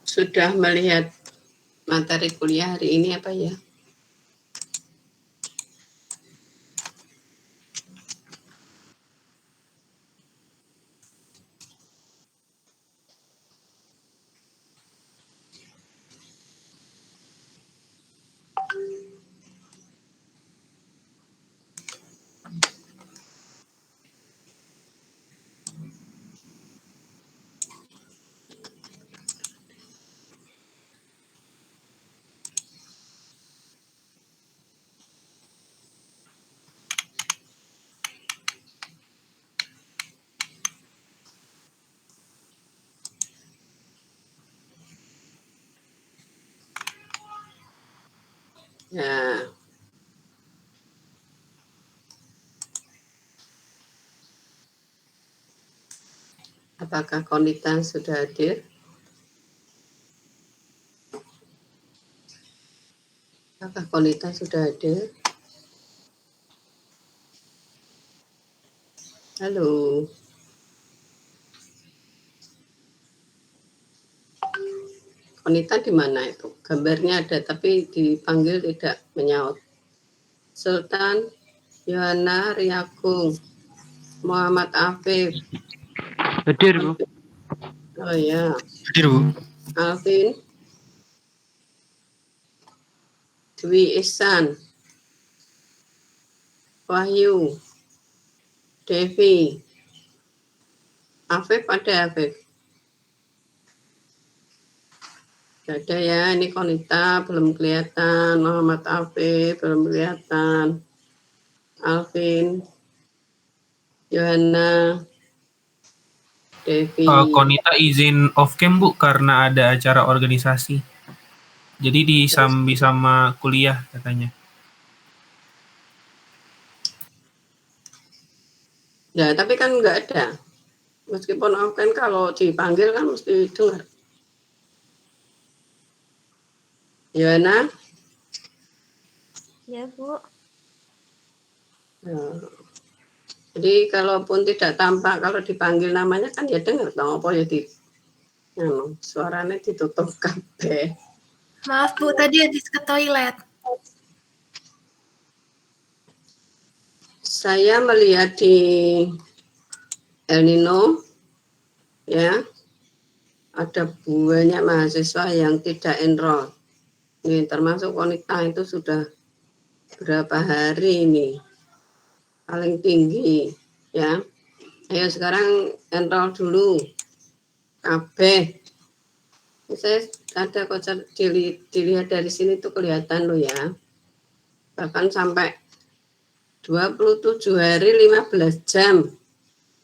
sudah melihat materi kuliah hari ini apa ya? Ya, apakah Konita sudah hadir? Apakah Konita sudah hadir? Halo. Konita di mana itu? Gambarnya ada tapi dipanggil tidak menyaut. Sultan, Yohana, Riagung, Muhammad Afif. Hadir, Bu. Oh ya. Hadir, Bu. Alvin, Dwi Ihsan, Wahyu, Devi, Afif ada Afif. Gak ada ya, ini Konita belum kelihatan, Muhammad Afif belum kelihatan, Alvin, Johanna, Devi. Konita izin off cam, Bu, karena ada acara organisasi. Jadi disambi sama kuliah katanya. Ya, tapi kan nggak ada. Meskipun off kan kalau dipanggil kan mesti dengar. Johanna? Ya, Bu. Ya. Jadi kalaupun tidak tampak, kalau dipanggil namanya kan ya dengar dong apa ya suaranya ditutup kabeh. Maaf, Bu, tadi habis ke toilet. Saya melihat di El Nino ya ada banyak mahasiswa yang tidak enroll. Ini termasuk Konita itu sudah berapa hari ini paling tinggi ya. Ayo sekarang enroll dulu kabeh. Saya ada kok dilihat dari sini tuh kelihatan loh ya. Bahkan sampai 27 hari 15 jam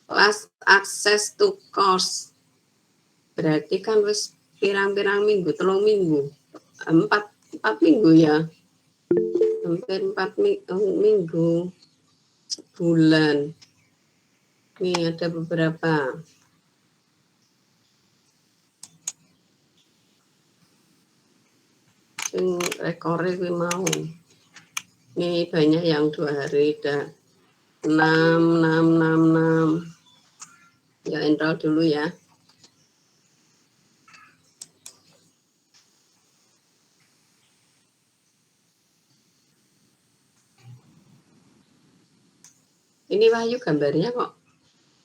kelas akses to course. Berarti kan wis pirang-pirang minggu, 3 minggu. 4 minggu ya. Hampir 4 minggu. Sebulan. Ini ada beberapa. Sing rekore kuwi mau. Ini banyak yang 2 hari dah. 6. Ya enroll dulu ya. Ini Wahyu gambarnya kok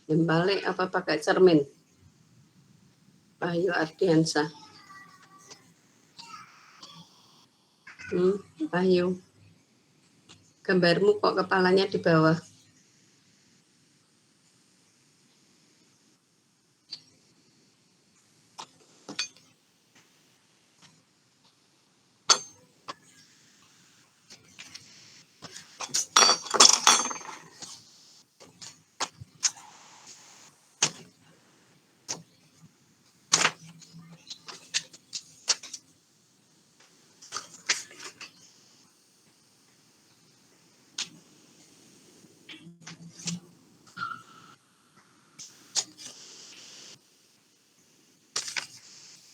balik apa pakai cermin? Wahyu Ardiansyah. Wahyu. Gambarmu kok kepalanya di bawah?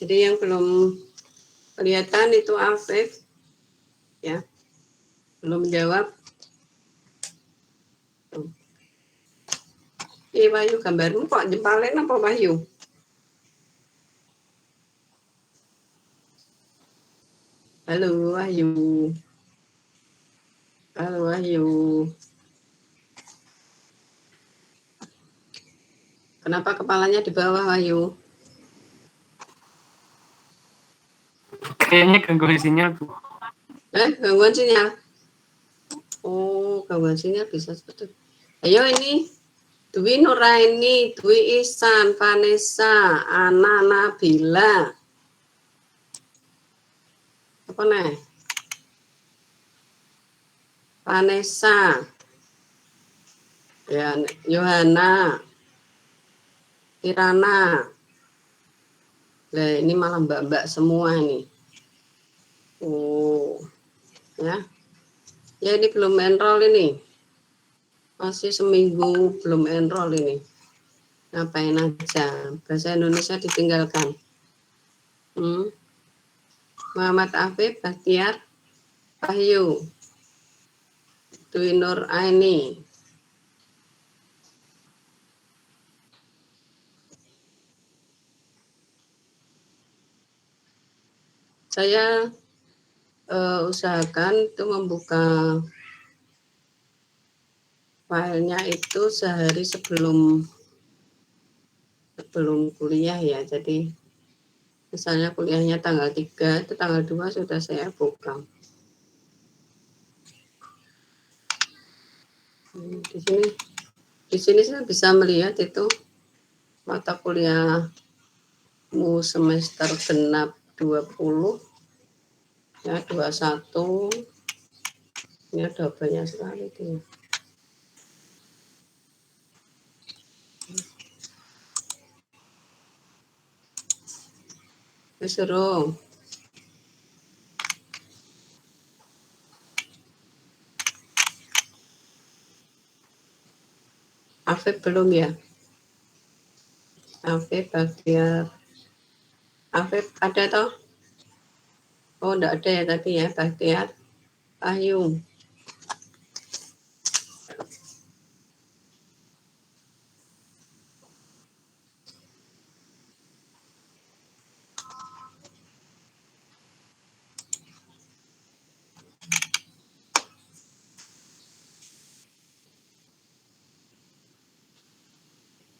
Jadi yang belum kelihatan itu Afif, ya, belum menjawab. Wahyu gambarmu kok jempalin apa Wahyu? Halo Wahyu. Halo Wahyu. Kenapa kepalanya di bawah Wahyu? Kayaknya gangguan sinyal tuh. Gangguan sinyal. Oh, gangguan sinyal bisa seperti. Ayo ini Dwi Nuraini, Dwi Ihsan, Vanessa, Ana Nabila. Apa nih? Vanessa. Ya, Yohana. Kirana. Nah, ini malah mbak-mbak semua nih. Oh, ya. Ya ini belum enroll ini. Masih seminggu belum enroll ini. Ngapain aja? Bahasa Indonesia ditinggalkan. Muhammad Afif, Bahtiar, Wahyu, Dwi Nur Aini. Saya usahakan itu membuka filenya itu sehari sebelum kuliah ya. Jadi misalnya kuliahnya tanggal 3, itu tanggal 2 sudah saya buka. Di sini saya bisa melihat itu mata kuliahmu semester genap 20 ya, 21. Ini ada banyak sekali itu. Suruh. Afif belum ya? Afif, Bahtiar. Afif ada toh? Oh, enggak ada ya tadi ya, Bahtiar. Ayu.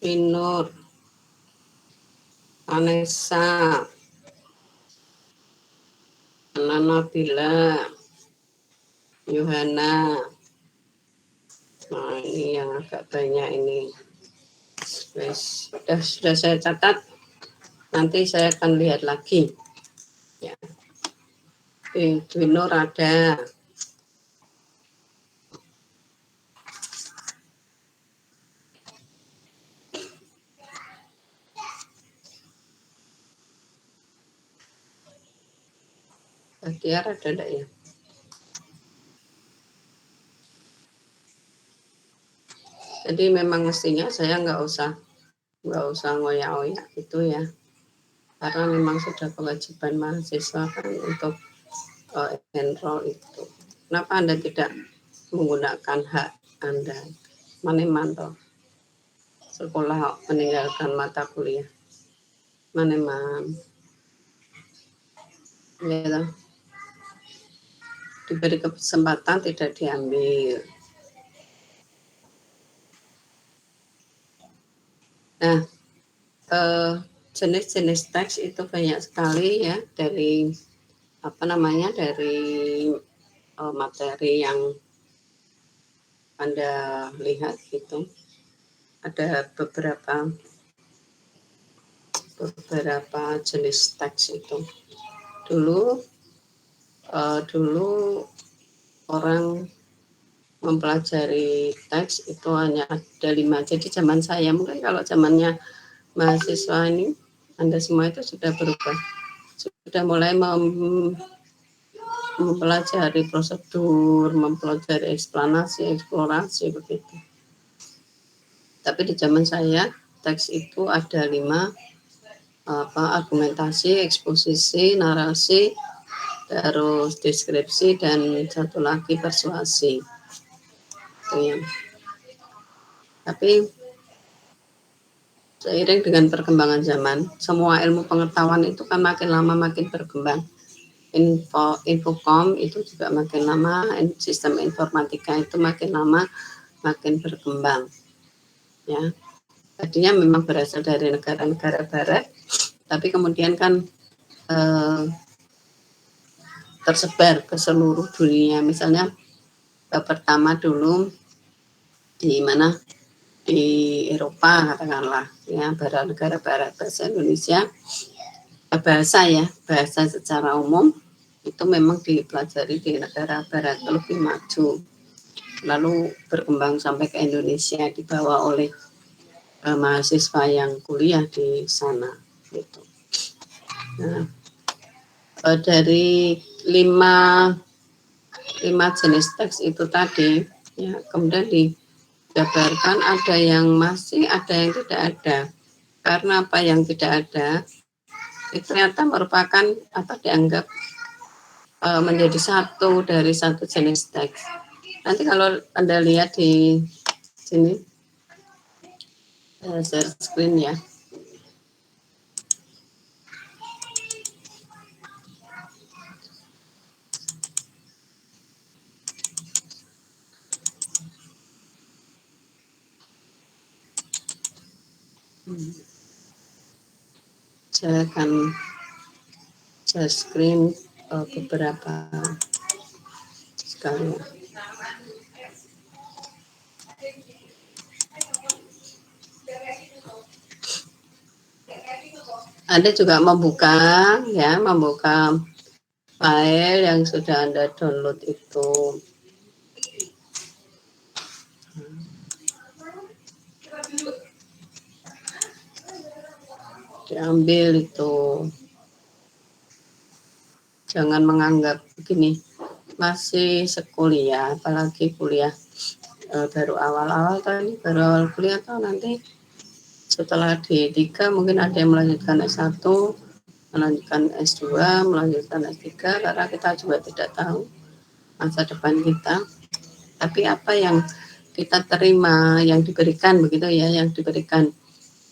Inur. Vanessa. Ana Nabila. Yohana. Nah, ini yang agak banyak ini. Sudah saya catat. Nanti saya akan lihat lagi. Ya. Dwi Nur ada. Bahtiar ada enggak ya? Jadi memang mestinya saya nggak usah ngoyak-ngoyak itu ya, karena memang sudah kewajiban mahasiswa kan untuk enroll itu. Kenapa Anda tidak menggunakan hak Anda? Maneman sekolah meninggalkan mata kuliah. Maneman. Ya, diberi kesempatan tidak diambil. Nah, jenis-jenis teks itu banyak sekali ya, dari dari materi yang Anda lihat gitu. Ada beberapa jenis teks itu. Dulu orang mempelajari teks itu hanya ada 5. Jadi zaman saya, mungkin kalau zamannya mahasiswa ini, Anda semua itu sudah berubah. Sudah mulai mempelajari prosedur, mempelajari eksplorasi begitu. Tapi di zaman saya, teks itu ada 5, argumentasi, eksposisi, narasi, terus deskripsi, dan satu lagi persuasi. Itu ya. Tapi seiring dengan perkembangan zaman, semua ilmu pengetahuan itu kan makin lama makin berkembang. Infokom itu juga makin lama, sistem informatika itu makin lama makin berkembang. Ya, tadinya memang berasal dari negara-negara barat, tapi kemudian kan tersebar ke seluruh dunia. Misalnya pertama dulu di mana, di Eropa katakanlah, ya, negara barat. Bahasa Indonesia, bahasa secara umum itu memang dipelajari di negara barat lebih maju, lalu berkembang sampai ke Indonesia, dibawa oleh mahasiswa yang kuliah di sana gitu. Nah, dari lima jenis teks itu tadi, ya, kemudian dijabarkan ada yang masih, ada yang tidak ada. Karena apa yang tidak ada itu ternyata merupakan atau dianggap menjadi satu dari satu jenis teks. Nanti kalau Anda lihat di sini, share screen ya. Saya akan share screen beberapa sekali. Anda juga membuka file yang sudah Anda download itu. Diambil itu. Jangan menganggap begini, masih sekuliah, apalagi kuliah baru awal-awal tadi, baru awal kuliah atau nanti setelah D3 mungkin ada yang melanjutkan S1, melanjutkan S2, melanjutkan S3, karena kita juga tidak tahu masa depan kita. Tapi apa yang kita terima, yang diberikan begitu ya, yang diberikan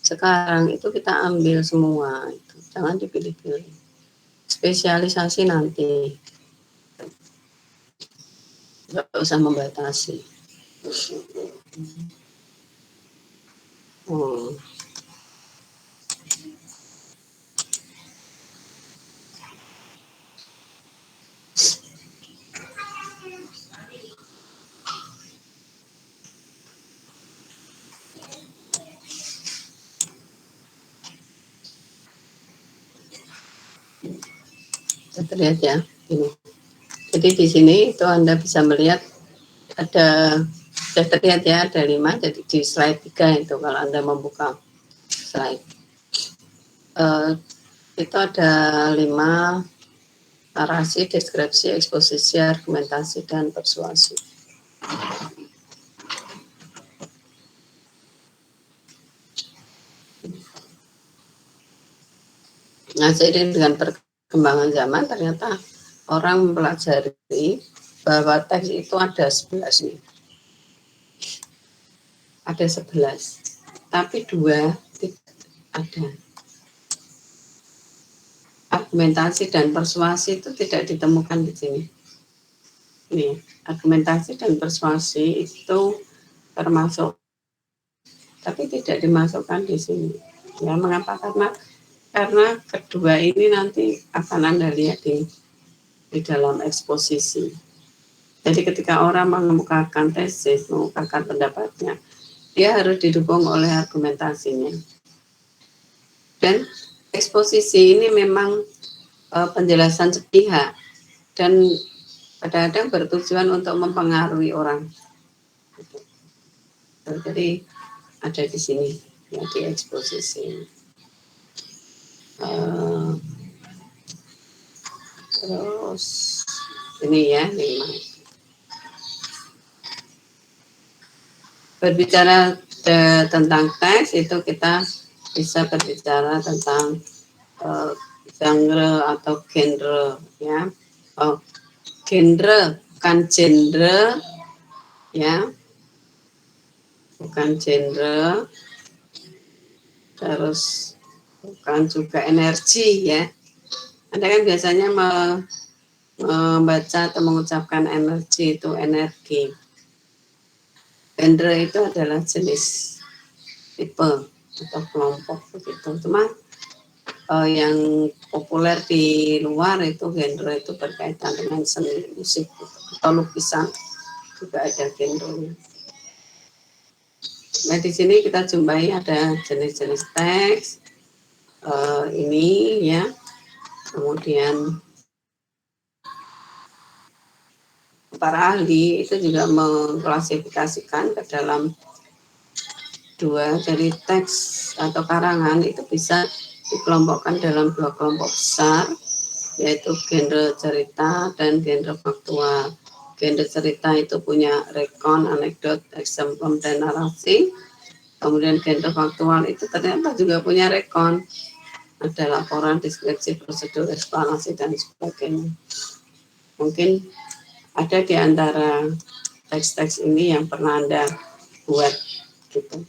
sekarang itu kita ambil semua, itu jangan dipilih-pilih. Spesialisasi nanti, nggak usah membatasi. Terlihat ya ini. Jadi di sini itu Anda bisa melihat ada, sudah terlihat ya, ada 5. Jadi di slide 3 itu kalau Anda membuka slide itu ada 5: narasi, deskripsi, eksposisi, argumentasi, dan persuasi. Nah, seiring dengan perkembangan zaman ternyata orang mempelajari bahwa teks itu ada 11 nih. Ada 11, tapi 2 tidak ada. Argumentasi dan persuasi itu tidak ditemukan di sini. Nih, argumentasi dan persuasi itu termasuk, tapi tidak dimasukkan di sini. Ya, mengapa? Karena kedua ini nanti akan Anda lihat di dalam eksposisi. Jadi ketika orang mengemukakan tesis, mengemukakan pendapatnya, dia harus didukung oleh argumentasinya. Dan eksposisi ini memang penjelasan sepihak dan kadang-kadang bertujuan untuk mempengaruhi orang. Jadi ada di sini ya, di eksposisi. Terus ini ya 5. Berbicara tentang teks itu kita bisa berbicara tentang genre atau genre ya. Genre bukan genre ya, bukan genre, terus bukan juga energi ya. Anda kan biasanya membaca atau mengucapkan energi itu energi. Genre itu adalah jenis tipe atau kelompok begitu. Cuma yang populer di luar itu genre itu berkaitan dengan seni musik atau lukisan juga ada genrenya. Nah di sini kita jumpai ada jenis-jenis teks ini ya, kemudian para ahli itu juga mengklasifikasikan ke dalam dua dari teks atau karangan itu bisa dikelompokkan dalam dua kelompok besar, yaitu genre cerita dan genre faktual. Genre cerita itu punya rekon, anekdot, eksemplum, dan narasi. Kemudian genre faktual itu ternyata juga punya rekon, ada laporan, deskripsi, prosedur, eksplanasi, dan sebagainya. Mungkin ada di antara teks-teks ini yang pernah Anda buat gitu.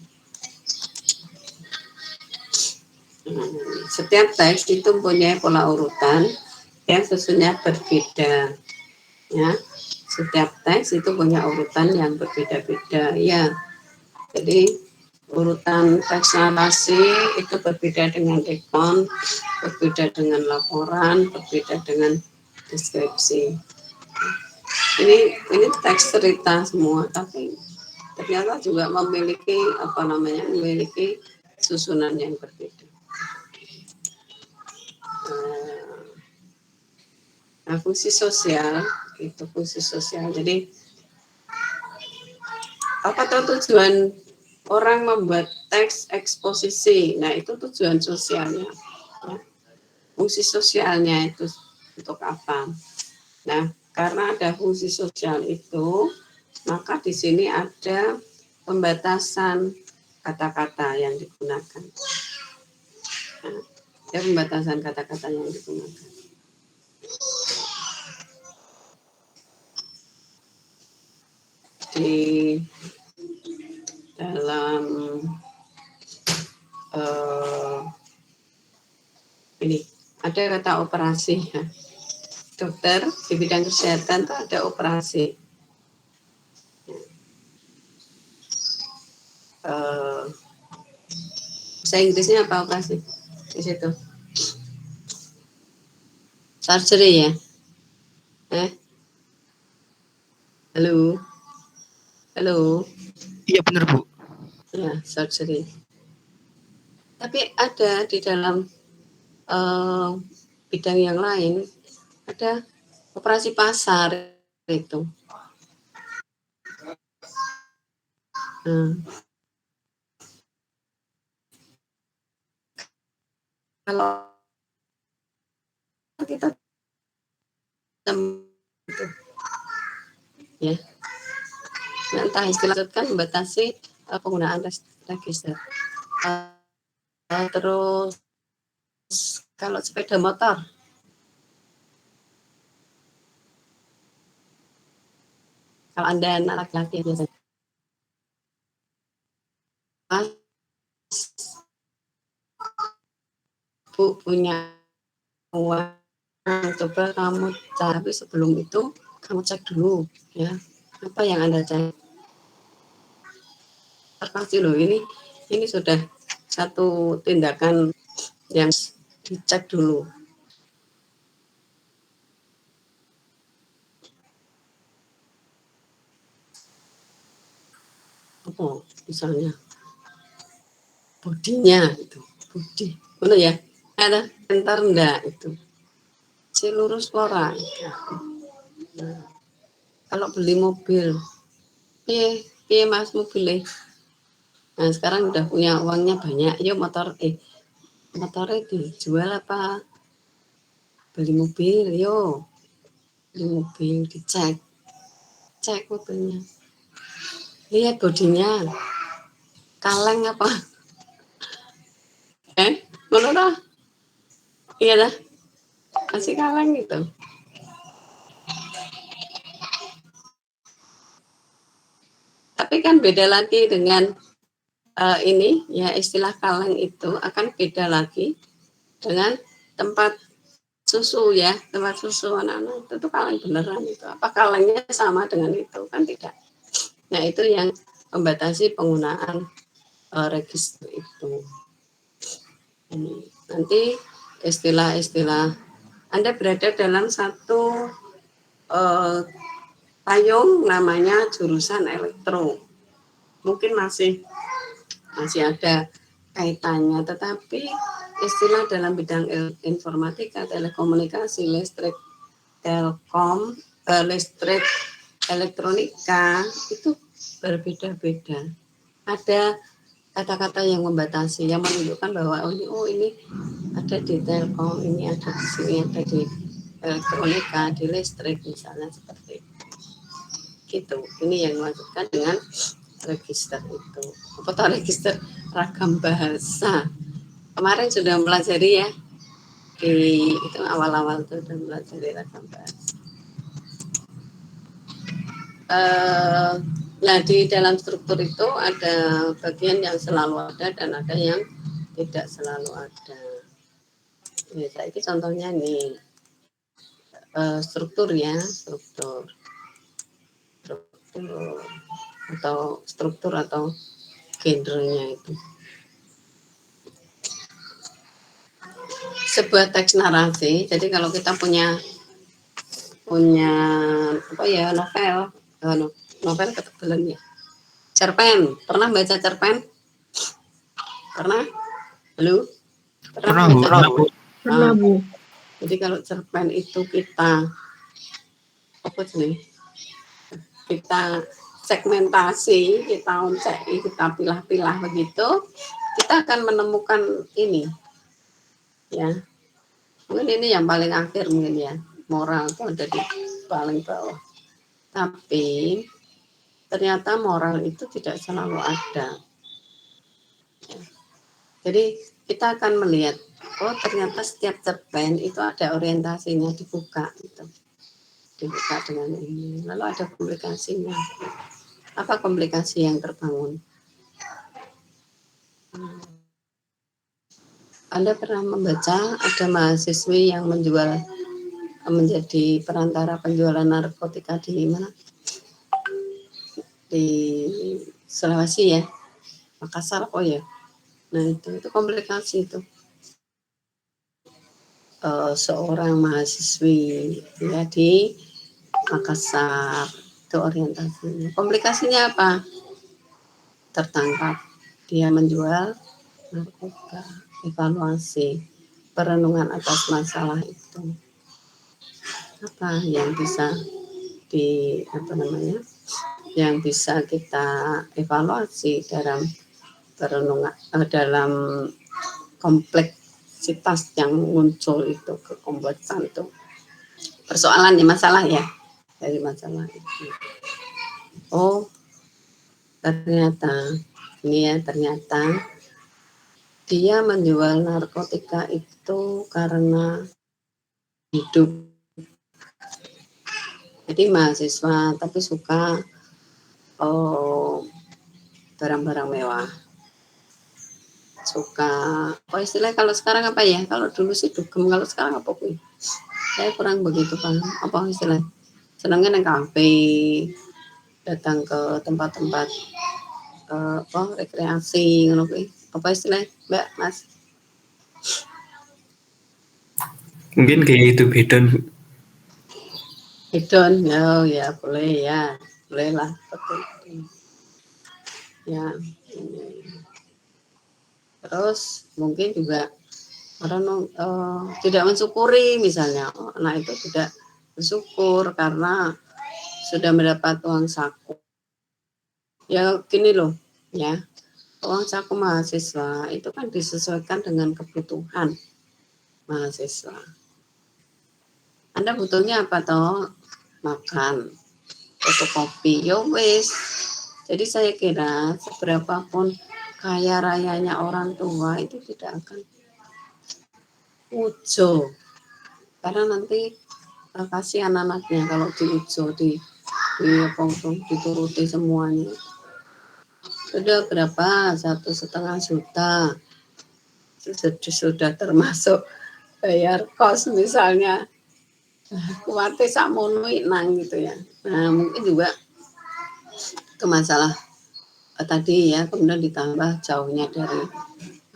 Setiap teks itu punya pola urutan yang sesungguhnya berbeda. Ya, setiap teks itu punya urutan yang berbeda-beda. Ya, jadi urutan teks narasi itu berbeda dengan rekon, berbeda dengan laporan, berbeda dengan deskripsi. Ini teks cerita semua, tapi ternyata juga memiliki memiliki susunan yang berbeda. Nah, fungsi sosial itu fungsi sosial. Jadi apa tujuan orang membuat teks eksposisi? Nah itu tujuan sosialnya. Ya. Fungsi sosialnya itu untuk apa? Nah karena ada fungsi sosial itu, maka di sini ada pembatasan kata-kata yang digunakan. Nah, ada pembatasan kata-kata yang digunakan. Di dalam ini ada kata operasi ya. Dokter di bidang kesehatan itu ada operasi. Bahasa Inggrisnya apa operasi di situ? Surgery ya? Halo, halo. Iya benar Bu. Ya surgery. Tapi ada di dalam bidang yang lain ada operasi pasar itu. Kalau kita itu ya, entah istilah kan membatasi penggunaan register. Terus kalau sepeda motor, kalau Anda anak laki-laki biasanya Bu punya uang, coba kamu cari, sebelum itu kamu cek dulu ya apa yang Anda cek. Pasti loh, ini sudah satu tindakan yang dicek dulu. Apa misalnya bodinya itu, bodi benar ya, ada entar enggak itu si lurus flora. Nah, kalau beli mobil, piye mas mobilnya. Nah sekarang udah punya uangnya banyak, yuk motornya dijual apa beli mobil, yuk beli mobil, dicek, cek mobilnya, lihat bodinya kaleng apa, menurut iya dah masih kaleng gitu. Tapi kan beda lagi dengan ini ya, istilah kaleng itu akan beda lagi dengan tempat susu ya, tempat susu anak-anak itu kaleng beneran itu. Apa kalengnya sama dengan itu? Kan tidak. Nah itu yang membatasi penggunaan register itu. Nanti istilah-istilah Anda berada dalam satu payung namanya jurusan elektro. Mungkin masih ada kaitannya, tetapi istilah dalam bidang informatika, telekomunikasi, listrik, telkom, listrik, elektronika itu berbeda-beda. Ada kata-kata yang membatasi, yang menunjukkan bahwa ini ada di telkom, ini ada di sini, ada di elektronika, di listrik misalnya seperti itu. Gitu. Ini yang dimaksudkan dengan register itu. Apa tahu register ragam bahasa. Kemarin sudah pelajari ya, di itu awal-awal itu sudah pelajari ragam bahasa. Nah di dalam struktur itu ada bagian yang selalu ada dan ada yang tidak selalu ada. Ya, ini contohnya nih struktur ya, struktur atau genrenya itu. Sebuah teks narasi. Jadi kalau kita punya apa ya, novel ketebalan ya. Cerpen, pernah baca cerpen? Pernah? Halo? Pernah, Bu. baca? Pernah, Bu. Jadi kalau cerpen itu kita segmentasi, kita uncai, kita pilah-pilah begitu, kita akan menemukan ini ya. Mungkin ini yang paling akhir mungkin ya, moral itu ada di paling bawah. Tapi ternyata moral itu tidak selalu ada. Jadi kita akan melihat, ternyata setiap cerpen itu ada orientasinya, dibuka gitu. Dibuka dengan ini. Lalu ada komplikasinya. Apa komplikasi yang terbangun? Anda pernah membaca ada mahasiswi yang menjadi perantara penjualan narkotika di mana? Di Sulawesi ya, Makassar ya. Nah itu komplikasi itu. Seorang mahasiswi ya di Makassar itu orientasinya. Komplikasinya apa? Tertangkap dia menjual narkotika. Evaluasi perenungan atas masalah itu. Apa yang bisa yang bisa kita evaluasi dalam perenungan dalam kompleksitas yang muncul itu, kekompleksan itu, persoalan ya, masalah ya, dari masalah itu. Ternyata dia menjual narkotika itu karena hidup. Jadi mahasiswa tapi suka barang-barang mewah, suka istilahnya kalau sekarang apa ya, kalau dulu sih dugem, kalau sekarang apa pun saya kurang begitu paham apa istilahnya. Senangnya nang kafe, datang ke tempat-tempat rekreasi ngono kuwi. Apa istilahnya Mbak, Mas? Mungkin kayak itu hedon. Hedon, ya boleh ya, boleh lah, betul. Ya, terus mungkin juga orang tidak mensyukuri misalnya, anak itu tidak bersyukur karena sudah mendapat uang saku. Ya gini loh, ya uang saku mahasiswa itu kan disesuaikan dengan kebutuhan mahasiswa. Anda butuhnya apa toh? Makan, fotokopi, yo wes. Jadi saya kira seberapapun kaya rayanya orang tua itu tidak akan ujo, karena nanti kasihan anaknya kalau diujo, dituruti semuanya. Sudah berapa? 1,5 juta sudah termasuk bayar kos misalnya kuwate sakmono nang gitu ya. Nah, mungkin juga ke masalah tadi ya, kemudian ditambah jauhnya dari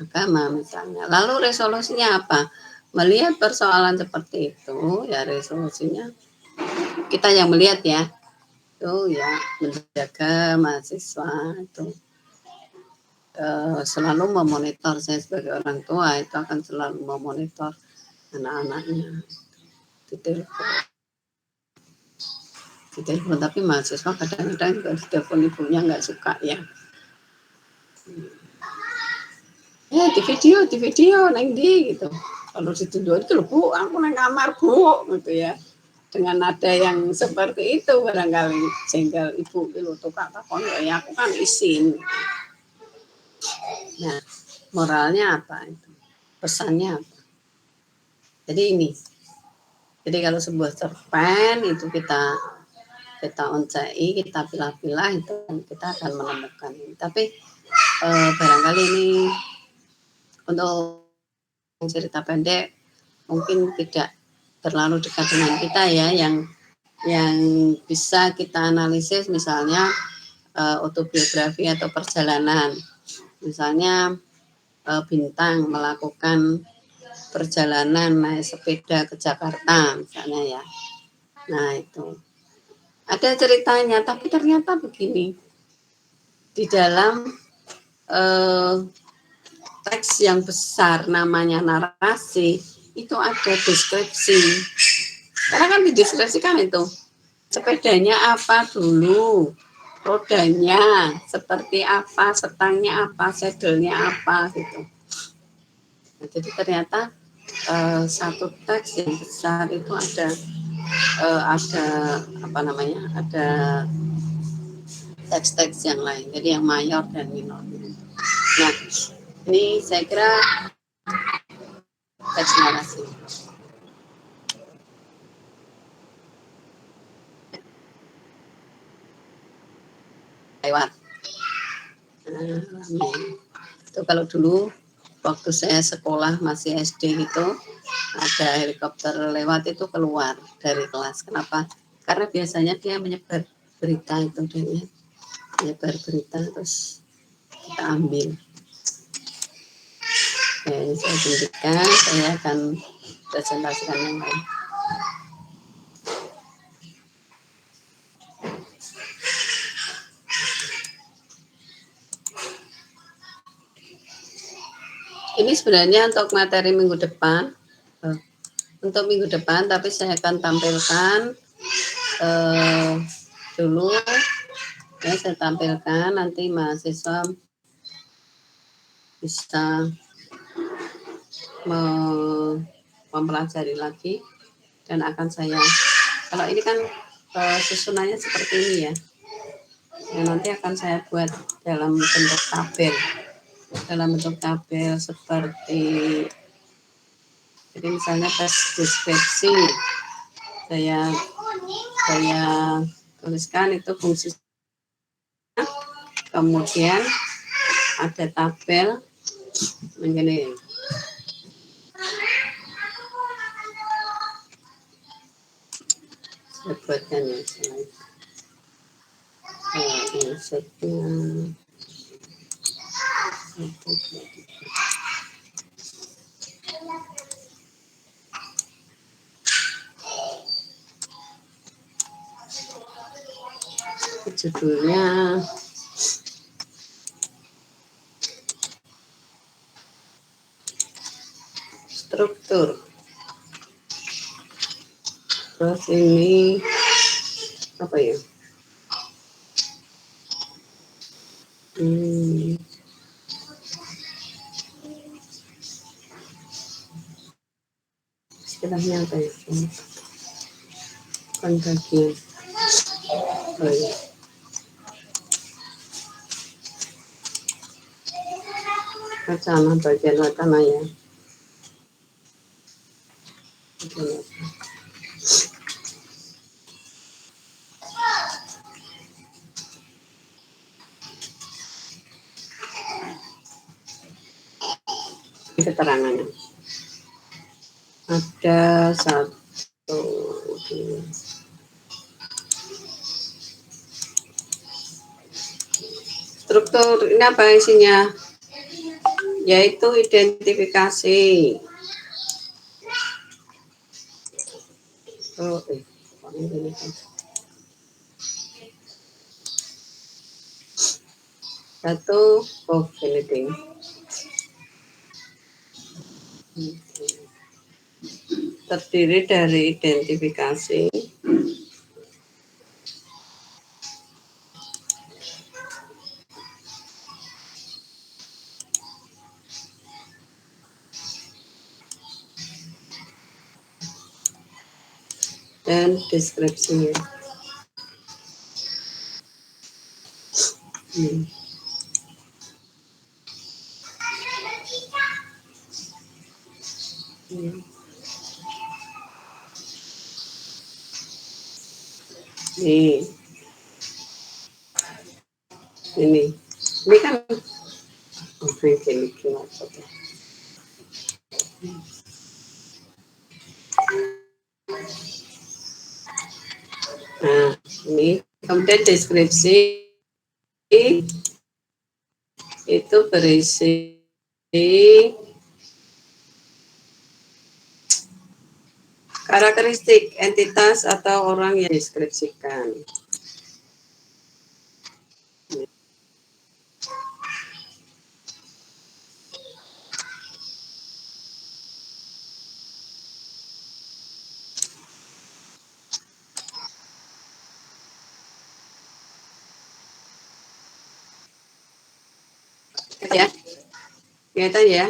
agama misalnya. Lalu resolusinya apa? Melihat persoalan seperti itu, ya resolusinya kita yang melihat ya, itu ya menjaga mahasiswa itu selalu memonitor. Saya sebagai orang tua itu akan selalu memonitor anak-anaknya di telepon, tapi mahasiswa kadang-kadang juga di telepon ibunya nggak suka ya. Di video neng di gitu. Kalau ditunjuk itu bu, aku neng kamar bu, gitu ya. Dengan nada yang seperti itu barangkali sehingga ibu itu tukar takon ya aku kan izin. Nah, moralnya apa itu? Pesannya apa? Jadi ini. Jadi kalau sebuah cerpen itu kita oncai, kita pilah-pilah itu kita akan menemukan. Tapi barangkali ini untuk cerita pendek mungkin tidak terlalu dekat dengan kita ya, yang bisa kita analisis misalnya autobiografi atau perjalanan. Misalnya Bintang melakukan perjalanan naik sepeda ke Jakarta misalnya ya. Nah itu ada ceritanya, tapi ternyata begini, di dalam teks yang besar namanya narasi itu ada deskripsi. Karena kan dideskripsikan itu sepedanya apa dulu, rodanya seperti apa, setangnya apa, sadelnya apa gitu. Nah, jadi ternyata satu teks yang besar itu ada apa namanya, ada teks-teks yang lain, jadi yang mayor dan minor. Nah, ini saya kira teks narasi. Lewat. Itu kalau dulu waktu saya sekolah masih SD itu ada helikopter lewat itu keluar dari kelas. Kenapa? Karena biasanya dia menyebar berita itu, dia menyebar berita terus kita ambil. Ya, ini saya tunjukkan, saya akan presentasikan yang lain. Ini sebenarnya untuk materi minggu depan. Untuk minggu depan, tapi saya akan tampilkan dulu. Ya, saya tampilkan nanti mahasiswa bisa mempelajari lagi dan akan saya. Kalau ini kan susunannya seperti ini ya. Ya, nanti akan saya buat dalam bentuk tabel. Dalam bentuk tabel seperti, jadi misalnya tes deskripsi saya tuliskan itu fungsi, kemudian ada tabel begini. Saya buatkan ya judulnya struktur. Terus ini apa ya? Istilahnya apa ya? Bagian. Oh ya. Wacana, bagian wacana ya. Keterangannya. Ada 1, 2. Struktur ini apa isinya? Yaitu identifikasi. Satu, ini ding. Terdiri dari identifikasi, dan deskripsi. Ini kan gini. Nah, ini kemudian deskripsi itu berisi karakteristik entitas atau orang yang deskripsikan. Ya, kelihatan ya.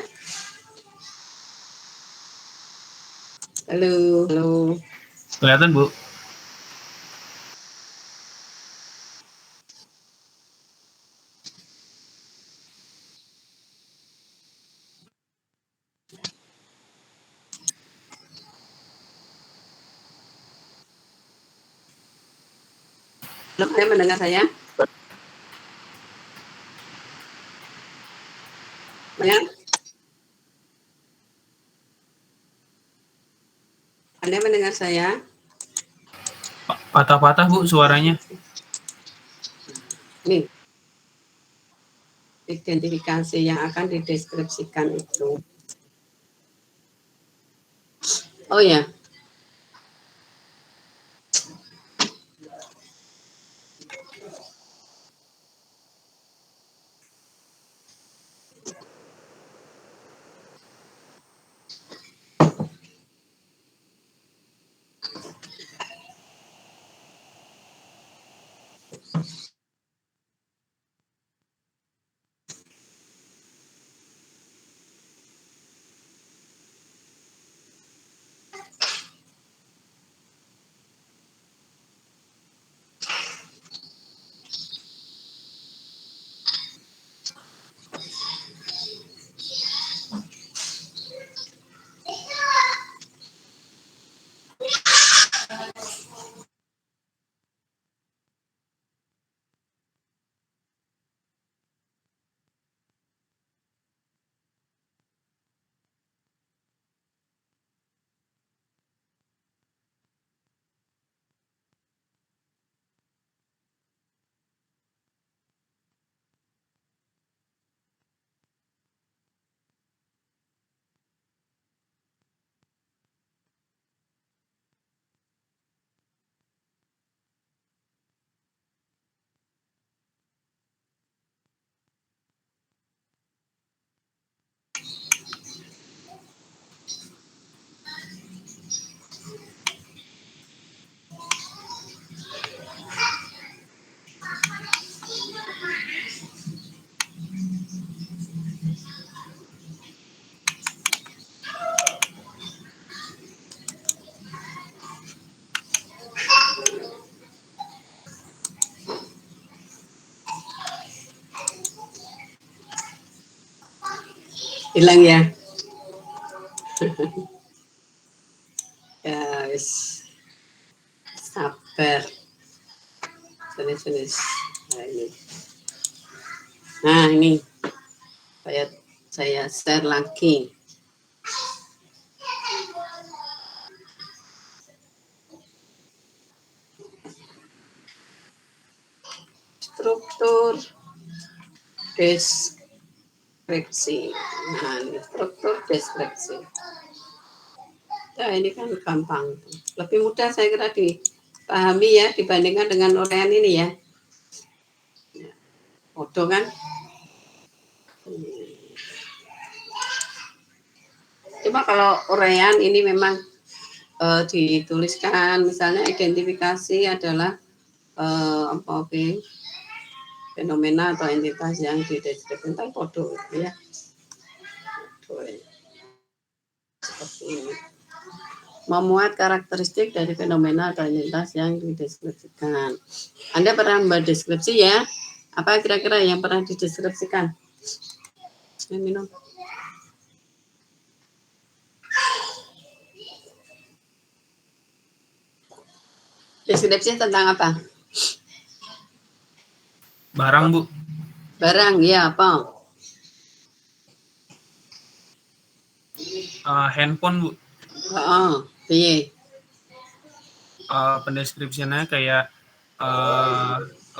Halo, halo. Kelihatan, Bu. Belum ada mendengar saya? Ya? Anda mendengar saya? Patah-patah, Bu, suaranya. Nih, identifikasi yang akan dideskripsikan itu. Oh ya, hilang ya. Ya, wis. Sabar. Jenis. Nah, ini. Saya share lagi. struktur deskripsi. Nah, ini struktur deskripsi. Nah, ini kan gampang. Lebih mudah saya kira dipahami ya dibandingkan dengan uraian ini ya. Bodoh kan? Cuma kalau uraian ini memang dituliskan misalnya identifikasi adalah fenomena atau entitas yang dideskripsikan bodoh ya. Seperti ini. Memuat karakteristik dari fenomena atau entitas yang dideskripsikan. Anda pernah mendeskripsi ya? Apa kira-kira yang pernah dideskripsikan? Saya minum. Deskripsi tentang apa? Barang, Bu. Barang, ya apa? Handphone, Bu. Iya. Pendeskripsiannya kayak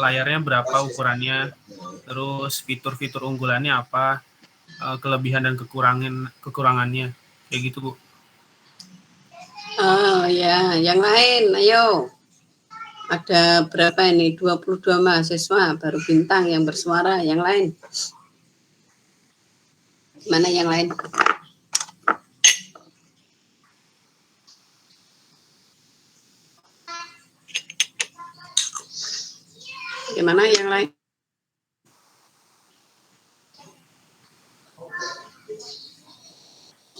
layarnya berapa ukurannya, terus fitur-fitur unggulannya apa, kelebihan dan kekurangannya, kayak gitu, Bu. Oh ya, yang lain, ayo. Ada berapa ini? 22 mahasiswa baru bintang yang bersuara, yang lain. Mana yang lain? Gimana yang lain?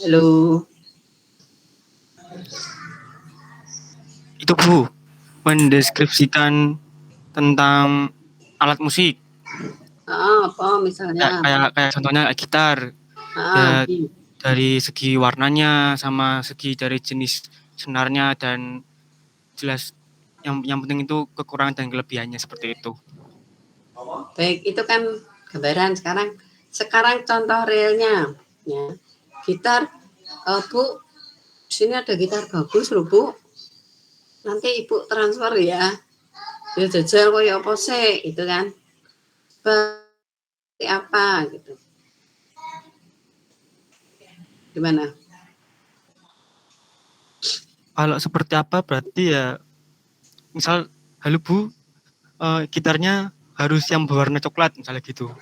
Halo. Itu Bu, mendeskripsikan tentang alat musik. Apa misalnya? Kayak contohnya gitar. Ya, dari segi warnanya sama segi dari jenis senarnya dan jelas yang penting itu kekurangan dan kelebihannya seperti itu. Baik, itu kan gambaran. Sekarang contoh realnya ya. Gitar, Bu, sini ada gitar bagus loh, Bu. Nanti Ibu transfer ya. Ya jajal koyo apa sih itu kan. Seperti apa gitu. Gimana? Kalau seperti apa berarti ya misal halo Bu, gitarnya harus yang berwarna coklat misalnya gitu.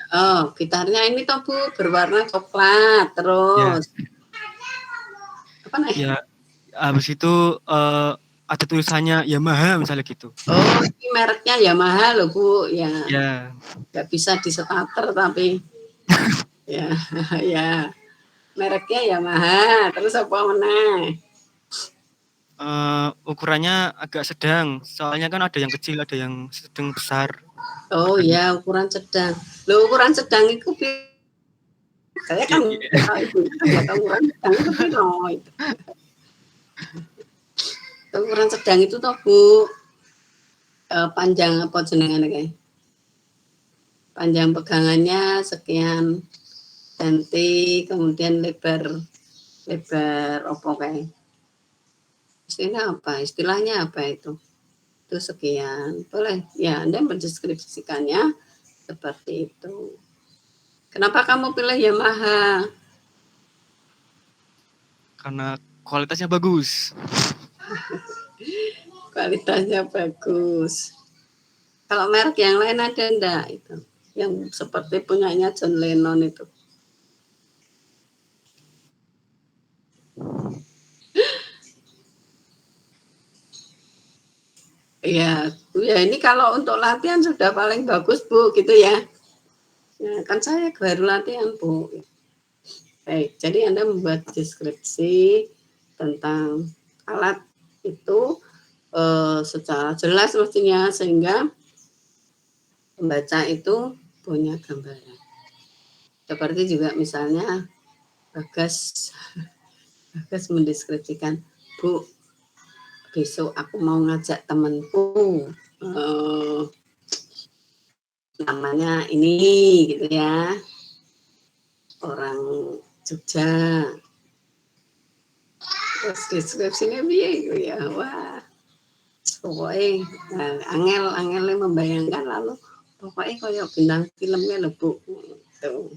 Oh, gitarnya ini toh Bu berwarna coklat terus. Ya. Apa nih? Ya, habis itu ada tulisannya Yamaha misalnya gitu. Oh, ini mereknya Yamaha loh Bu, ya. Ya. Gak bisa disetater tapi ya, ya. Mereknya Yamaha. Terus apa meneh? Ukurannya agak sedang, soalnya kan ada yang kecil, ada yang sedang besar. Oh ya, ukuran sedang. Loh, ukuran sedang itu saya kan ibu nggak tahu ukuran sedang itu itu. Ukuran sedang itu toh Bu, panjang apa jenengan kayak? Panjang pegangannya sekian senti, kemudian lebar apa kayak? Istilahnya apa itu? Itu sekian. Boleh ya Anda mendeskripsikannya seperti itu. Kenapa kamu pilih Yamaha? Karena kualitasnya bagus. Kualitasnya bagus. Kalau merek yang lain ada enggak itu? Yang seperti punyanya John Lennon itu. Ya ini kalau untuk latihan sudah paling bagus Bu, gitu ya. Nah, kan saya baru latihan Bu. Baik, jadi Anda membuat deskripsi tentang alat itu secara jelas mestinya sehingga pembaca itu punya gambaran. Seperti juga misalnya Bagas mendeskripsikan, Bu, besok aku mau ngajak temanku namanya ini gitu ya, orang Jogja. Terus deskripsinya piye gitu ya. Wah, pokoknya angel membayangkan lalu pokoknya kayak bintang filmnya lho Bu. Tuh.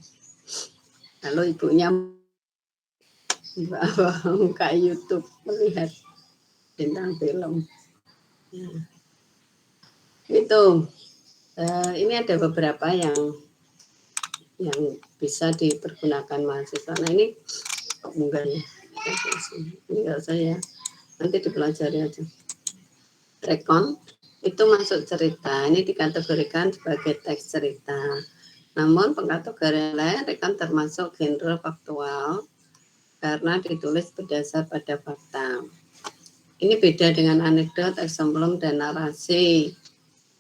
Lalu ibunya buka YouTube melihat bintang film. Ya. Itu ini ada beberapa yang bisa dipergunakan mahasiswa. Nah ini kok enggak ya? Ini enggak usah ya. Nanti dipelajari aja. Rekon itu masuk cerita. Ini dikategorikan sebagai teks cerita. Namun pengkategorian lain rekon termasuk genre faktual karena ditulis berdasar pada fakta. Ini beda dengan anekdot, eksempelum, dan narasi.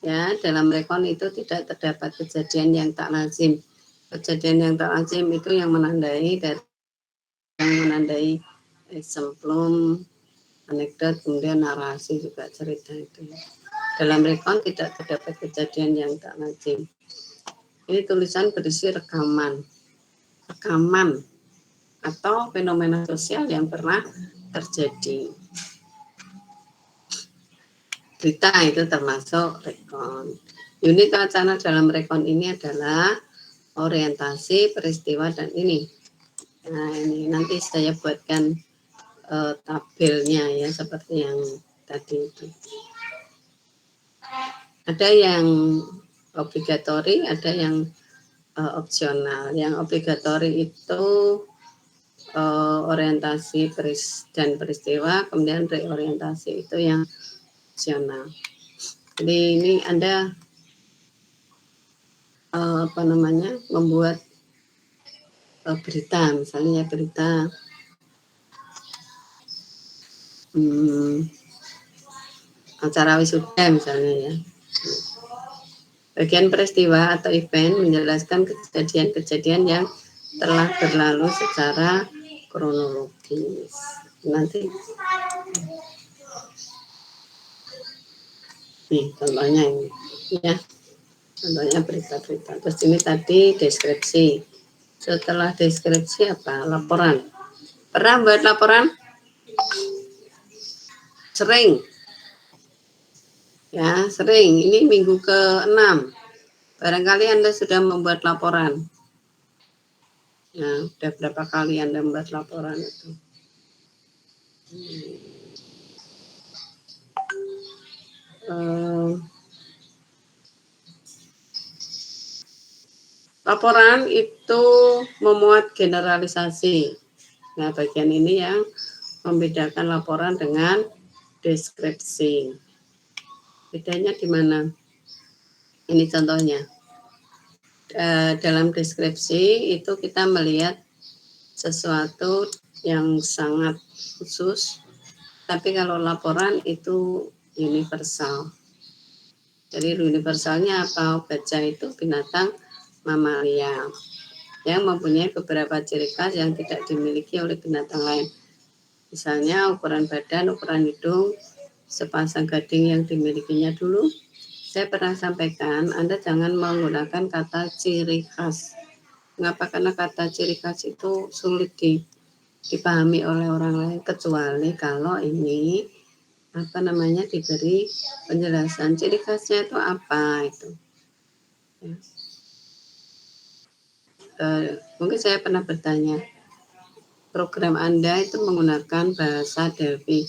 Ya, dalam rekon itu tidak terdapat kejadian yang tak lazim. Kejadian yang tak lazim itu yang menandai eksempelum, anekdot, kemudian narasi juga cerita itu. Dalam rekon tidak terdapat kejadian yang tak lazim. Ini tulisan berisi rekaman atau fenomena sosial yang pernah terjadi. Berita itu termasuk rekon. Unit wacana dalam rekon ini adalah orientasi, peristiwa, dan ini. Nah ini nanti saya buatkan tabelnya ya seperti yang tadi itu. Ada yang obligatori, ada yang opsional. Yang obligatori itu orientasi dan peristiwa, kemudian reorientasi itu yang opsional. Jadi ini Anda membuat berita, misalnya berita acara wisuda misalnya ya. Bagian peristiwa atau event menjelaskan kejadian-kejadian yang telah berlalu secara kronologis. Nanti nih contohnya ini ya. Contohnya berita-berita. Terus ini tadi deskripsi. Setelah deskripsi apa? Laporan. Pernah buat laporan? Sering. Ya, sering. Ini minggu ke-6. Barangkali Anda sudah membuat laporan. Nah, sudah berapa kali Anda membuat laporan itu? Laporan itu memuat generalisasi. Nah, bagian ini yang membedakan laporan dengan deskripsi. Bedanya di mana? Ini contohnya. Dalam deskripsi itu kita melihat sesuatu yang sangat khusus, tapi kalau laporan itu universal. Jadi universalnya apa? Baca itu binatang mamalia yang mempunyai beberapa ciri khas yang tidak dimiliki oleh binatang lain. Misalnya ukuran badan, ukuran hidung, sepasang gading yang dimilikinya dulu. Saya pernah sampaikan, Anda jangan menggunakan kata ciri khas. Mengapa? Karena kata ciri khas itu sulit dipahami oleh orang lain, kecuali kalau ini diberi penjelasan ciri khasnya itu apa itu. Ya. Mungkin saya pernah bertanya, program Anda itu menggunakan bahasa Delphi.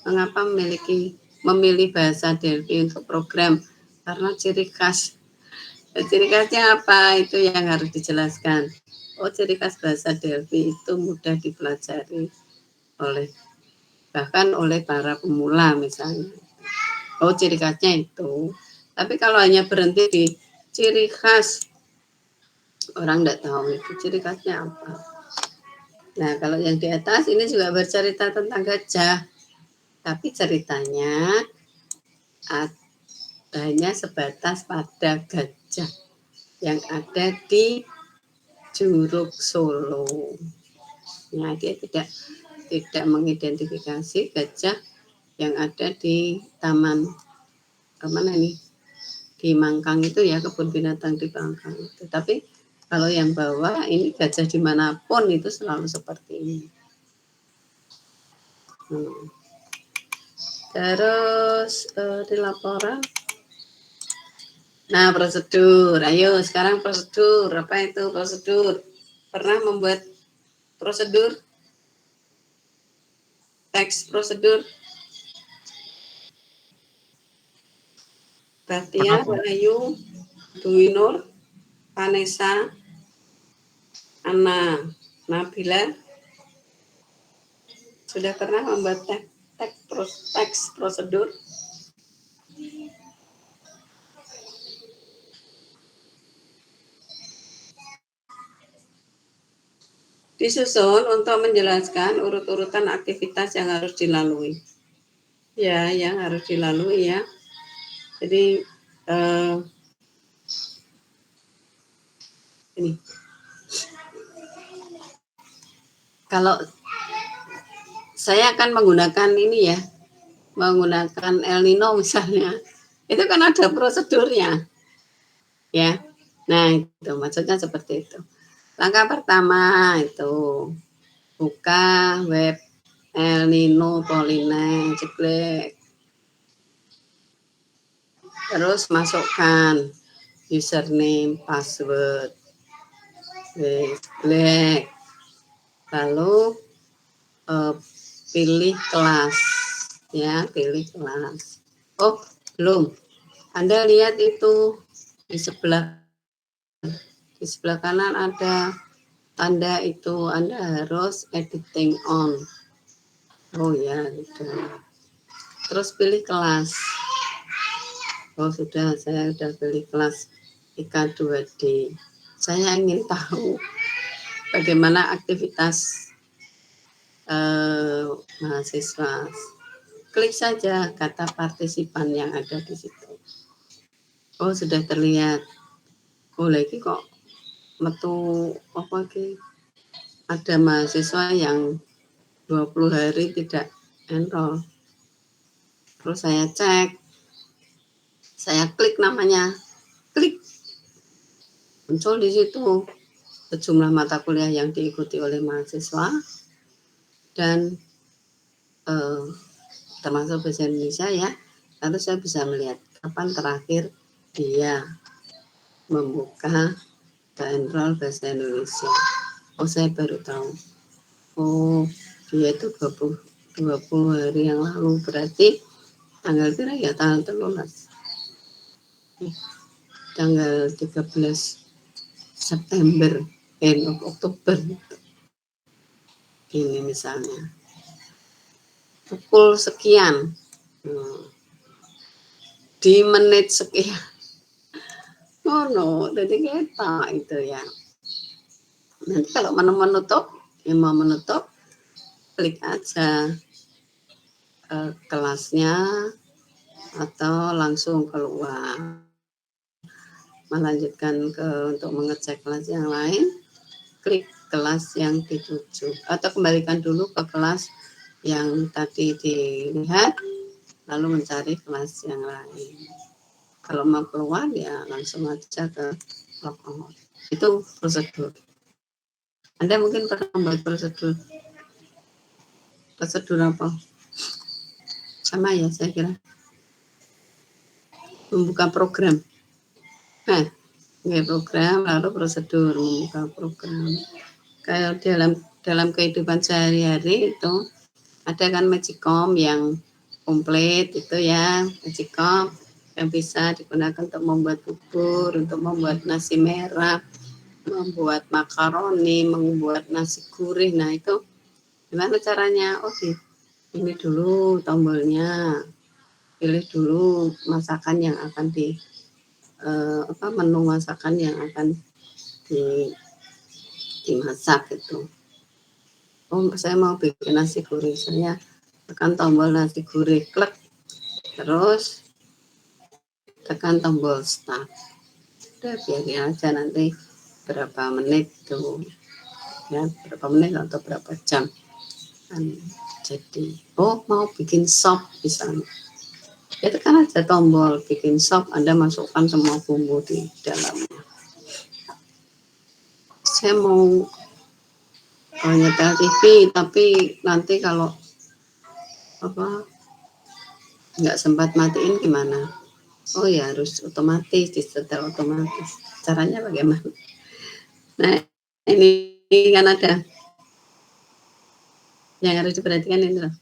Mengapa memilih bahasa Delphi untuk program? Karena ciri khas. Ciri khasnya apa? Itu yang harus dijelaskan. Oh, ciri khas bahasa Delphi itu mudah dipelajari bahkan oleh para pemula misalnya. Oh, ciri khasnya itu. Tapi kalau hanya berhenti di ciri khas, orang tidak tahu itu ciri khasnya apa. Nah, kalau yang di atas ini juga bercerita tentang gajah. Tapi ceritanya hanya sebatas pada gajah yang ada di Juruk Solo. Nah, dia tidak mengidentifikasi gajah yang ada di taman di Mangkang itu ya, kebun binatang di Mangkang itu. Tapi kalau yang bawah ini gajah dimanapun itu selalu seperti ini. Terus di laporan Nah, prosedur. Ayo, sekarang prosedur. Apa itu prosedur? Pernah membuat prosedur? Teks prosedur? Batia, Wahyu, Dwi Nur, Vanessa, Anna, Nabila. Sudah pernah membuat teks prosedur? Disusun untuk menjelaskan urut-urutan aktivitas yang harus dilalui. Ya, yang harus dilalui ya. Jadi ini. Kalau saya akan menggunakan ini ya, menggunakan El Nino misalnya, itu kan ada prosedurnya, ya. Nah itu maksudnya seperti itu. Langkah pertama itu buka web El Nino Polline, ceklek. Terus masukkan username, password, ceklek. Lalu pilih kelas, ya, pilih kelas. Oh, belum. Anda lihat itu di sebelah kanan ada tanda itu, Anda harus editing on. Oh ya, gitu. Terus pilih kelas. Oh sudah, saya sudah pilih kelas IK 2D. Saya ingin tahu bagaimana aktivitas mahasiswa. Klik saja kata partisipan yang ada di situ. Oh sudah terlihat. Oh lagi kok metu apa ki? Ada mahasiswa yang 20 hari tidak enroll. Terus saya cek, saya klik namanya, klik, muncul di situ sejumlah mata kuliah yang diikuti oleh mahasiswa dan termasuk bahasa Indonesia ya. Lalu saya bisa melihat kapan terakhir dia membuka enroll bahasa Indonesia. Oh saya baru tahu. Oh dia itu 20 hari yang lalu, berarti tanggal berapa ya, tanggal 13 September Oktober ini misalnya pukul sekian di menit sekian. Oh no, jadi kita itu ya. Nanti kalau mau menutup klik aja kelasnya atau langsung keluar. Melanjutkan untuk mengecek kelas yang lain, klik kelas yang dituju atau kembalikan dulu ke kelas yang tadi dilihat, lalu mencari kelas yang lain. Kalau mau keluar ya langsung aja ke logout. Itu prosedur. Anda mungkin pernah membuat prosedur apa? Sama ya saya kira. Membuka program. Program lalu prosedur membuka program. Kayak dalam kehidupan sehari-hari itu ada kan Magicom yang komplit itu ya, Magicom yang bisa digunakan untuk membuat bubur, untuk membuat nasi merah, membuat makaroni, membuat nasi gurih. Nah itu gimana caranya? Oh ini dulu tombolnya, pilih dulu masakan yang akan menu masakan yang akan dimasak itu. Oh saya mau bikin nasi gurih, saya tekan tombol nasi gurih, klik, terus tekan tombol start. Udah biarin aja nanti berapa menit tuh ya, berapa menit atau berapa jam kan jadi. Oh mau bikin sop misalnya, ya tekan aja tombol bikin sop, Anda masukkan semua bumbu di dalamnya. Saya mau nyetel TV tapi nanti kalau nggak sempat matiin gimana? Oh ya, harus otomatis, disetel otomatis. Caranya bagaimana? Nah, ini kan ada yang harus diperhatikan ini loh.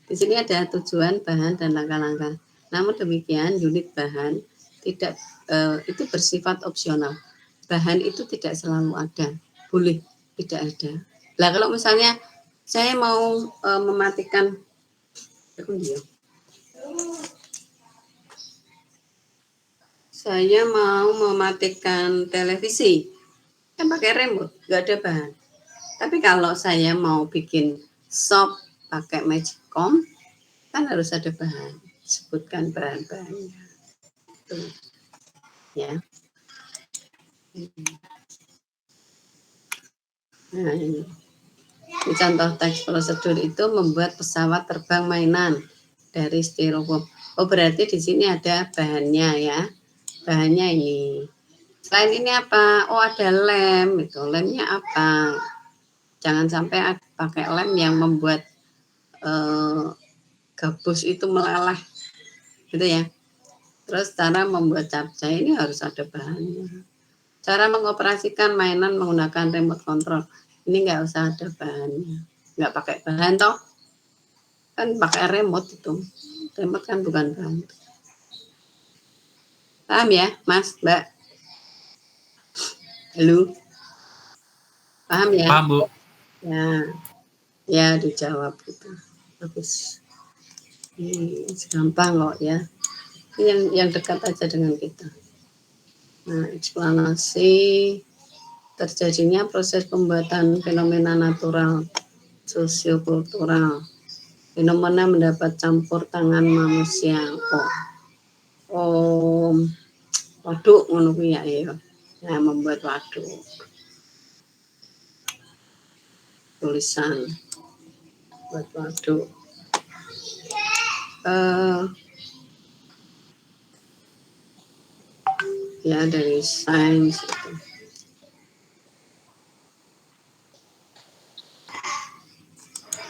Di sini ada tujuan, bahan, dan langkah-langkah. Namun demikian, unit bahan tidak itu bersifat opsional. Bahan itu tidak selalu ada, boleh tidak ada. Nah, kalau misalnya saya mau mematikan, saya mau mematikan televisi, kan pakai remote, nggak ada bahan. Tapi kalau saya mau bikin sop pakai Magicom, kan harus ada bahan. Sebutkan bahan-bahannya. Tuh. Ya. Nah, ini contoh teks prosedur itu membuat pesawat terbang mainan dari styrofoam. Oh, berarti di sini ada bahannya ya. Bahannya ini. Selain ini apa? Oh, ada lem itu. Lemnya apa? Jangan sampai pakai lem yang membuat gabus itu meleleh gitu ya. Terus cara membuat capcay ini harus ada bahannya. Cara mengoperasikan mainan menggunakan remote control ini nggak usah ada bahannya, nggak pakai bahan toh, kan pakai remote itu. Remote kan bukan bahan. Paham ya, Mas, Mbak? Halo, paham ya? Paham, Bu. Ya dijawab gitu. Bagus. Ini gampang kok ya. Yang dekat aja dengan kita. Nah, eksplanasi terjadinya proses pembuatan fenomena natural, sosiokultural. Fenomena mendapat campur tangan manusia. Waduk ngono kuwi ya. Nah, membuat waduk. Tulisan buat waduk. Ya dari sains itu.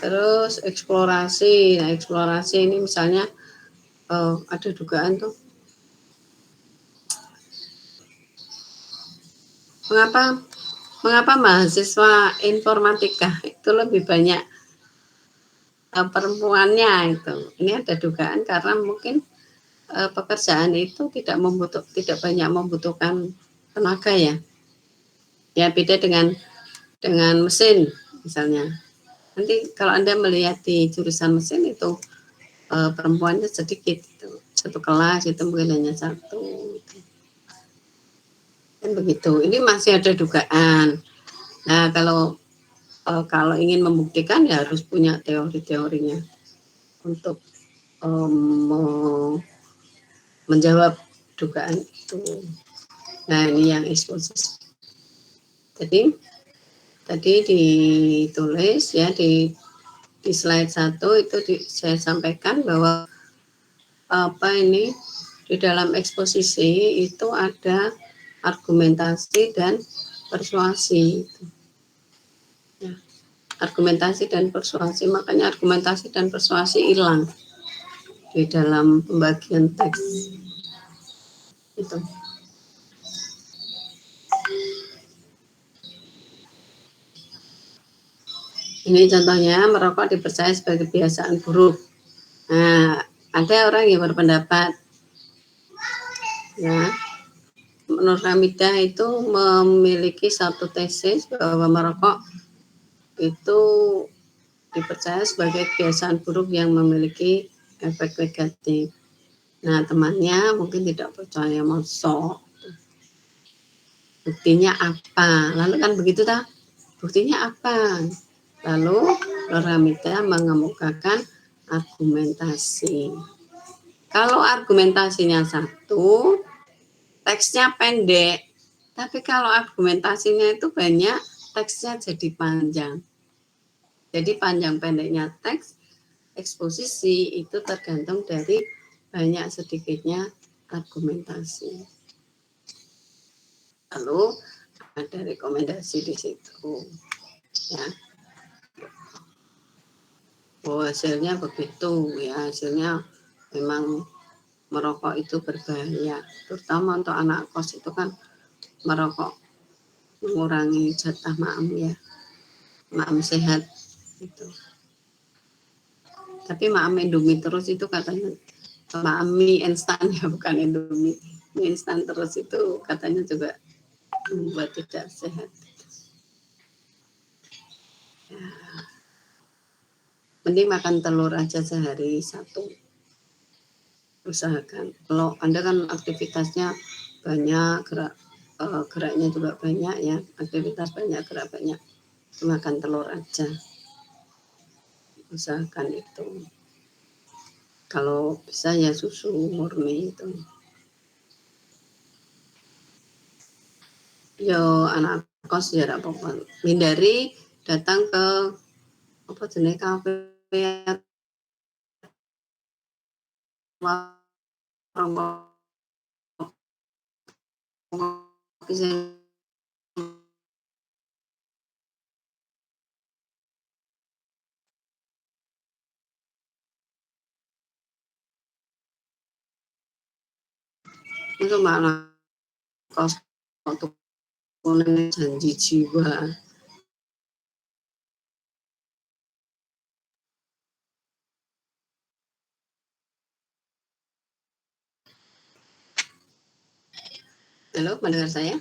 Terus eksplorasi. Nah, eksplorasi ini misalnya ada dugaan tuh. Mengapa mahasiswa informatika itu lebih banyak perempuannya itu? Ini ada dugaan karena mungkin pekerjaan itu tidak banyak membutuhkan tenaga ya. Ya beda dengan mesin misalnya. Nanti kalau Anda melihat di jurusan mesin itu perempuannya sedikit gitu. Satu kelas itu mungkin hanya satu gitu. Kan begitu. Ini masih ada dugaan. Nah, kalau ingin membuktikan ya harus punya teori-teorinya untuk menjawab dugaan itu. Nah, ini yang eksposisi. Tadi ditulis ya di slide 1 itu saya sampaikan bahwa di dalam eksposisi itu ada argumentasi dan persuasi. Ya, argumentasi dan persuasi, makanya argumentasi dan persuasi hilang di dalam pembagian teks itu. Ini contohnya, merokok dipercaya sebagai kebiasaan buruk. Nah, ada orang yang berpendapat, ya, menurut Hamidah itu memiliki satu tesis bahwa merokok itu dipercaya sebagai kebiasaan buruk yang memiliki efek negatif. Nah, temannya mungkin tidak percaya, mosok. Buktinya apa? Lalu kan begitu tak? Buktinya apa? Lalu Nur Hamidah mengemukakan argumentasi. Kalau argumentasinya satu, teksnya pendek. Tapi kalau argumentasinya itu banyak, teksnya jadi panjang. Jadi panjang pendeknya teks, eksposisi itu tergantung dari banyak sedikitnya argumentasi. Lalu ada rekomendasi di situ. Ya. Oh, hasilnya begitu ya, hasilnya memang merokok itu berbahaya, terutama untuk anak kos itu kan merokok mengurangi jatah maam ya, maam sehat itu. Tapi maam Indomie terus itu katanya, maam mie instan ya bukan Indomie, mie instan terus itu katanya juga membuat tidak sehat. Ya. Mending makan telur aja sehari 1. Usahakan. Kalau Anda kan aktivitasnya banyak, geraknya juga banyak ya, aktivitas banyak, gerak banyak, makan telur aja. Usahakan itu. Kalau bisa ya susu murni itu. Yo anak kos ya apa-apa. Hindari datang ke apa jenis kafe warung kopi itu malah kos untuk janji jiwa. Halo, mendengar saya?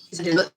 Bisa dulu.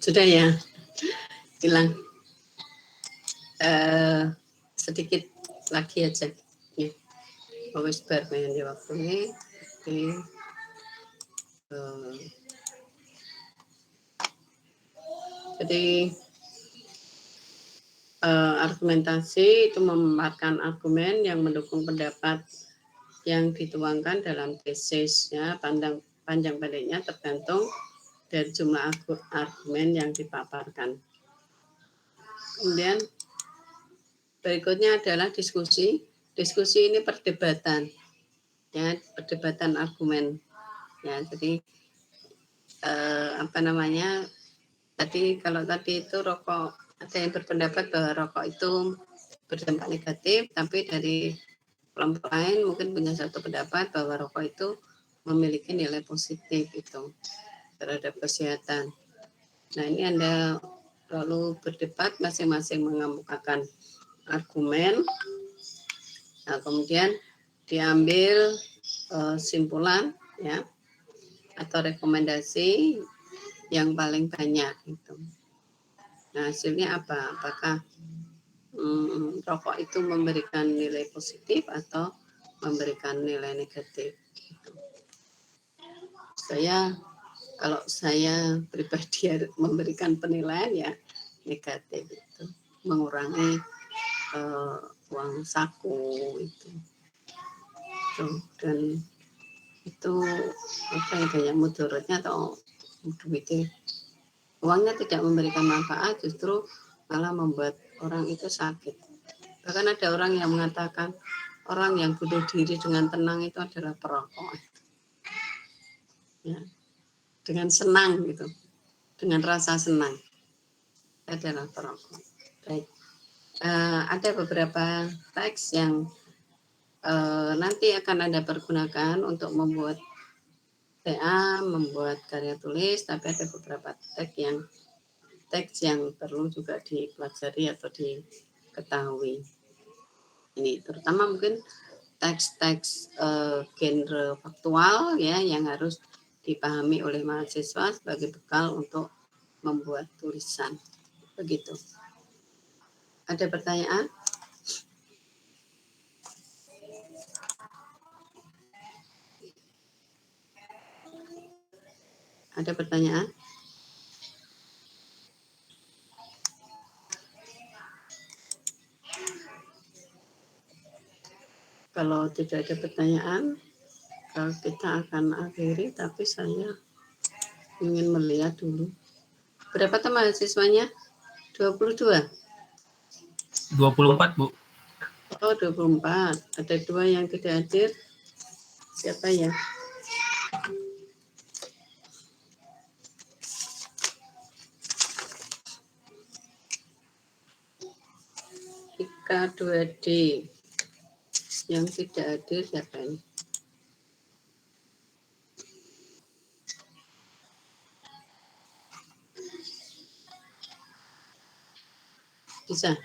Sudah ya, hilang. Sedikit lagi aja. Ya. Wis bar main di waktu ini. Jadi argumentasi itu memaparkan argumen yang mendukung pendapat yang dituangkan dalam tesis ya, panjang pendeknya tergantung dari jumlah argumen yang dipaparkan. Kemudian berikutnya adalah diskusi. Diskusi ini perdebatan ya, perdebatan argumen ya. Jadi kalau tadi itu rokok, ada yang berpendapat bahwa rokok itu berdampak negatif, tapi dari kelompok lain mungkin punya satu pendapat bahwa rokok itu memiliki nilai positif itu terhadap kesehatan. Nah ini Anda lalu berdebat, masing-masing mengemukakan argumen. Nah kemudian diambil simpulan ya atau rekomendasi yang paling banyak itu. Nah hasilnya apa? Apakah rokok itu memberikan nilai positif atau memberikan nilai negatif. Gitu. Kalau saya pribadi memberikan penilaian ya negatif itu, mengurangi uang saku itu. Dan itu apa ya, daya mudaratnya atau duitnya, uangnya tidak memberikan manfaat, justru malah membuat orang itu sakit. Bahkan ada orang yang mengatakan orang yang bunuh diri dengan tenang itu adalah perokok. Ya, dengan senang gitu, dengan rasa senang adalah perokok. Baik, ada beberapa teks yang nanti akan Anda pergunakan untuk membuat TA, membuat karya tulis, tapi ada beberapa teks yang perlu juga dipelajari atau diketahui. Ini terutama mungkin teks-teks genre faktual ya yang harus dipahami oleh mahasiswa sebagai bekal untuk membuat tulisan. Begitu. Ada pertanyaan? Ada pertanyaan? Kalau tidak ada pertanyaan, kita akan akhiri, tapi saya ingin melihat dulu. Berapa teman mahasiswanya? 22? 24, Bu. Oh, 24. Ada 2 yang tidak hadir. Siapa ya? Ika 2D. Yang tidak hadir siapa ini? Bisa.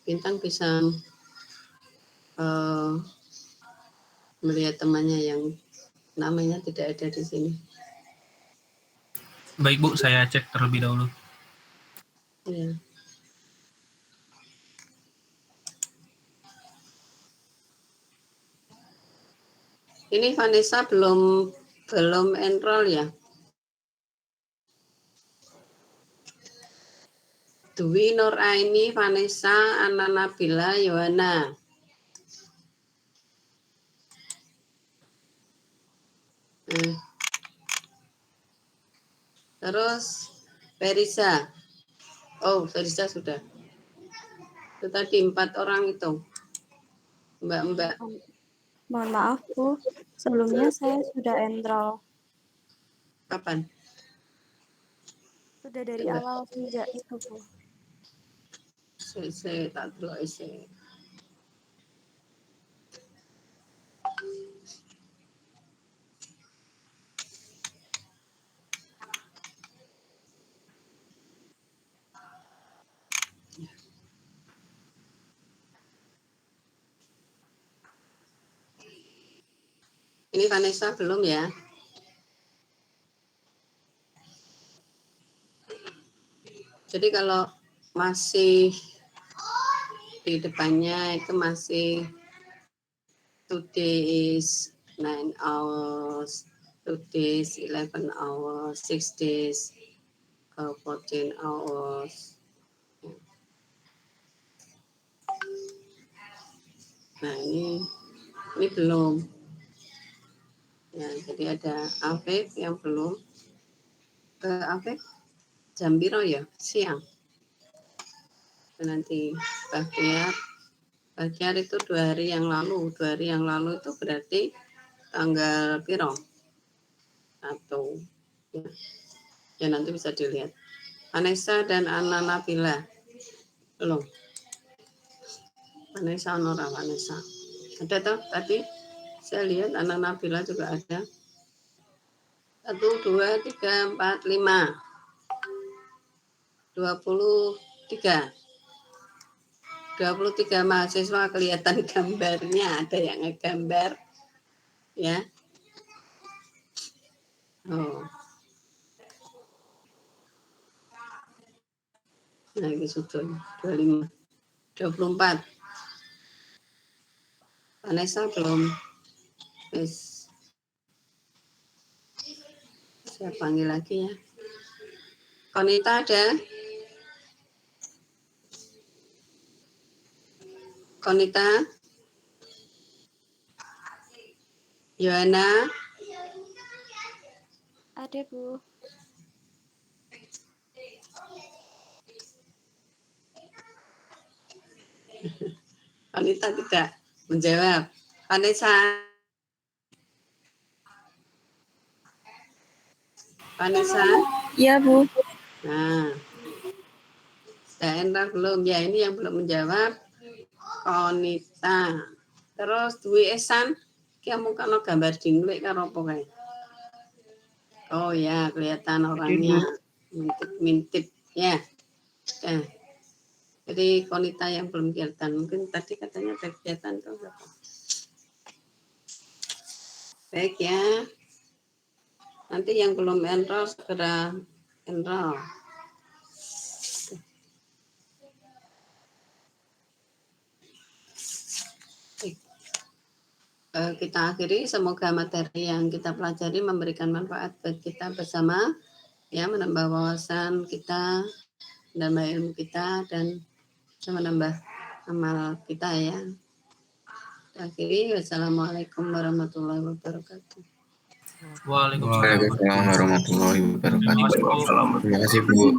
Bintang bisa melihat temannya yang namanya tidak ada di sini. Baik, Bu, saya cek terlebih dahulu. Ya. Ini Vanessa belum enroll ya? Dwi, Nur Aini, Vanessa, Anna Nabila, Yohana. Terus Ferisa. Oh, Ferisa sudah. Itu tadi 4 orang itu. Mbak. Mohon maaf, Bu. Sebelumnya saya sudah enroll. Kapan? Sudah dari awal sejak itu, Bu. Saya tak tahu isi. Ini Vanessa belum ya? Jadi kalau masih di depannya itu masih today is 9 hours, today is 11 hours, 6 days, 14 hours. Nah ini belum. Ya, jadi ada Afif yang belum. Afif jam biru ya, siang. Dan nanti Bagian itu 2 hari yang lalu. 2 hari yang lalu itu berarti tanggal piro? 1. Ya nanti bisa dilihat. Vanessa dan Anna Nabila. Belum. Vanessa, Nora, Vanessa. Ada toh tadi? Saya lihat Anna Nabila juga ada. 1, 2, 3, 4, 5. 23 mahasiswa kelihatan gambarnya, ada yang ngegambar ya. Oh. Nah, ini sudah 25, 24. Vanessa belum. Wis. Saya panggil lagi ya. Konita ada? Konita? Yohana? Ada, Bu. Konita tidak menjawab. Vanessa? Vanessa? Iya, Bu. Nah, sudah enter belum? Ya, ini yang belum menjawab. Konita. Terus Dwi Esan, kamu kan gambar dinglik karo apa kae? Oh ya, kelihatan orangnya mintip-mintip ya. Jadi Konita yang belum kelihatan, mungkin tadi katanya ada kegiatan tuh. Baik ya. Nanti yang belum enroll segera enroll. Kita akhiri, semoga materi yang kita pelajari memberikan manfaat bagi kita bersama, ya, menambah wawasan kita, menambah ilmu kita, dan menambah amal kita ya. Kita akhiri, wassalamualaikum warahmatullahi wabarakatuh. Waalaikumsalam Waalaikumsalam warahmatullahi wabarakatuh. warahmatullahi wabarakatuh. Terima kasih Bu.